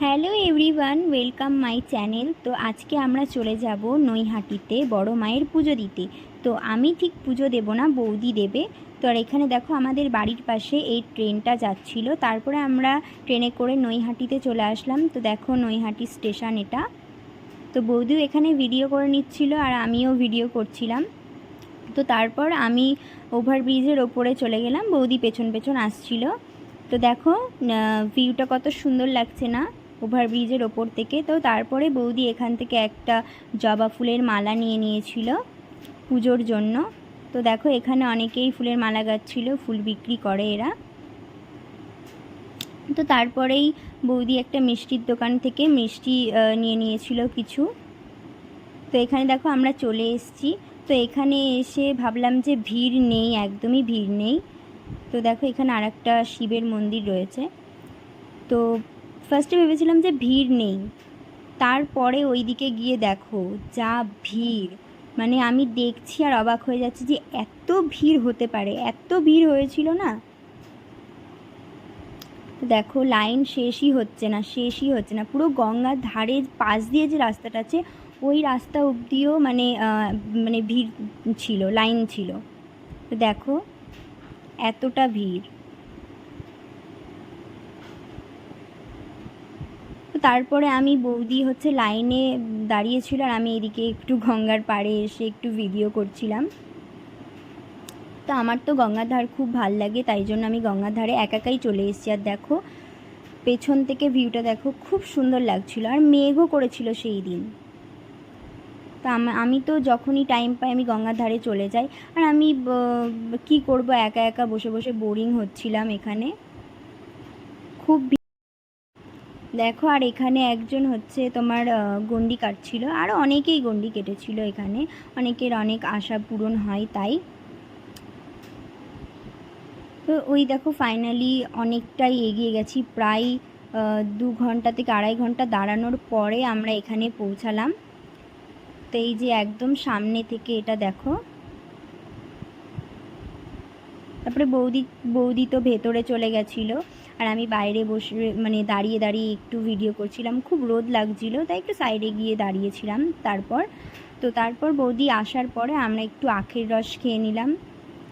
Hello everyone, welcome my channel. তো আজকে আমরা চলে যাব নৈহাটিতে বড় মায়ের পুজো দিতে। তো আমি ঠিক পুজো দেব না, বৌদি দেবে। তো আর এখানে দেখো আমাদের বাড়ির পাশে এই ট্রেনটা যাচ্ছিল, তারপরে আমরা ট্রেনে করে নৈহাটিতে চলে আসলাম। তো দেখো নৈহাটি স্টেশন এটা। তো বৌদিও এখানে ভিডিও করে নিচ্ছিল আর আমিও ভিডিও করছিলাম। তো তারপর আমি ওভারব্রিজের ওপরে চলে গেলাম, বৌদি পেছন পেছন আসছিল। তো দেখো ভিউটা কত সুন্দর লাগছে না ওভারব্রিজের ওপর থেকে। তো তারপরে বৌদি এখান থেকে একটা জবা ফুলের মালা নিয়ে নিয়েছিল পুজোর জন্য। তো দেখো এখানে অনেকেই ফুলের মালা গাচ্ছিল, ফুল বিক্রি করে এরা। তো তারপরেই বৌদি একটা মিষ্টির দোকান থেকে মিষ্টি নিয়ে নিয়েছিল কিছু। তো এখানে দেখো আমরা চলে এসেছি। তো এখানে এসে ভাবলাম যে ভিড় নেই, একদমই ভিড় নেই। তো দেখো এখানে আরেকটা শিবের মন্দির রয়েছে। তো ফার্স্টে ভেবেছিলাম যে ভিড় নেই, তারপরে ওইদিকে গিয়ে দেখো যা ভিড়, মানে আমি দেখছি আর অবাক হয়ে যাচ্ছি যে এত ভিড় হতে পারে, এত ভিড় হয়েছিল না। তো দেখো লাইন শেষই হচ্ছে না, শেষই হচ্ছে না। পুরো গঙ্গার ধারের পাশ দিয়ে যে রাস্তাটা আছে ওই রাস্তা অবধিও মানে মানে ভিড় ছিল, লাইন ছিল। তো দেখো এতটা ভিড়। তো তারপরে আমি বৌদি হচ্ছে লাইনে দাঁড়িয়েছিল আর আমি এদিকে একটু গঙ্গার পাড়ে এসে একটু ভিডিও করছিলাম। তো আমার তো গঙ্গার ধার খুব ভাল লাগে, তাই জন্য আমি গঙ্গার ধারে একাই চলে এসেছি। আর দেখো পেছন থেকে ভিউটা দেখো, খুব সুন্দর লাগছিল আর মেঘও করেছিল সেই দিন। তো আমি তো যখনই টাইম পাই আমি গঙ্গার ধারে চলে যাই। আর আমি কি করব, একা একা বসে বসে বোরিং হচ্ছিলাম এখানে, খুব। দেখো আর এখানে একজন হচ্ছে তোমার গণ্ডি কাটছিল, আরও অনেকেই গণ্ডি কেটেছিল এখানে, অনেকের অনেক আশা পূরণ হয় তাই। তো ওই দেখো ফাইনালি অনেকটাই এগিয়ে গেছি, প্রায় 2 ঘন্টা থেকে 2.5 ঘন্টা দাঁড়ানোর পরে আমরা এখানে পৌঁছালাম। তো এই যে একদম সামনে থেকে এটা দেখো। তারপরে বৌদি বৌদি তো ভেতরে চলে গেছিলো আর আমি বাইরে বসে মানে দাঁড়িয়ে দাঁড়িয়ে একটু ভিডিও করছিলাম, খুব রোদ লাগছিল তাই একটু সাইডে গিয়ে দাঁড়িয়েছিলাম। তারপর বৌদি আসার পরে আমরা একটু আখের রস খেয়ে নিলাম,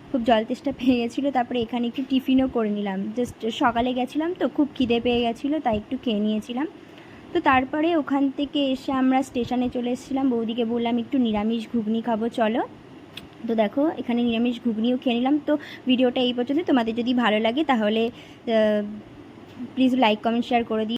খুব জল তেষ্টা পেয়ে গেছিলো। তারপরে এখানে একটু টিফিনও করে নিলাম, জাস্ট সকালে গেছিলাম তো খুব খিদে পেয়ে গেছিলো তাই একটু খেয়ে নিয়েছিলাম। তো তারপরে ওখান থেকে এসে আমরা স্টেশনে চলে এসেছিলাম, বৌদিকে বললাম একটু নিরামিষ ঘুগনি খাবো চলো। তো দেখো এখানে নিরামিষ ঘুগনিও খেয়ে নিলাম। তো ভিডিওটা এই পর্যন্ত, তোমাদের যদি ভালো লাগে তাহলে প্লিজ লাইক কমেন্ট শেয়ার করে দিও।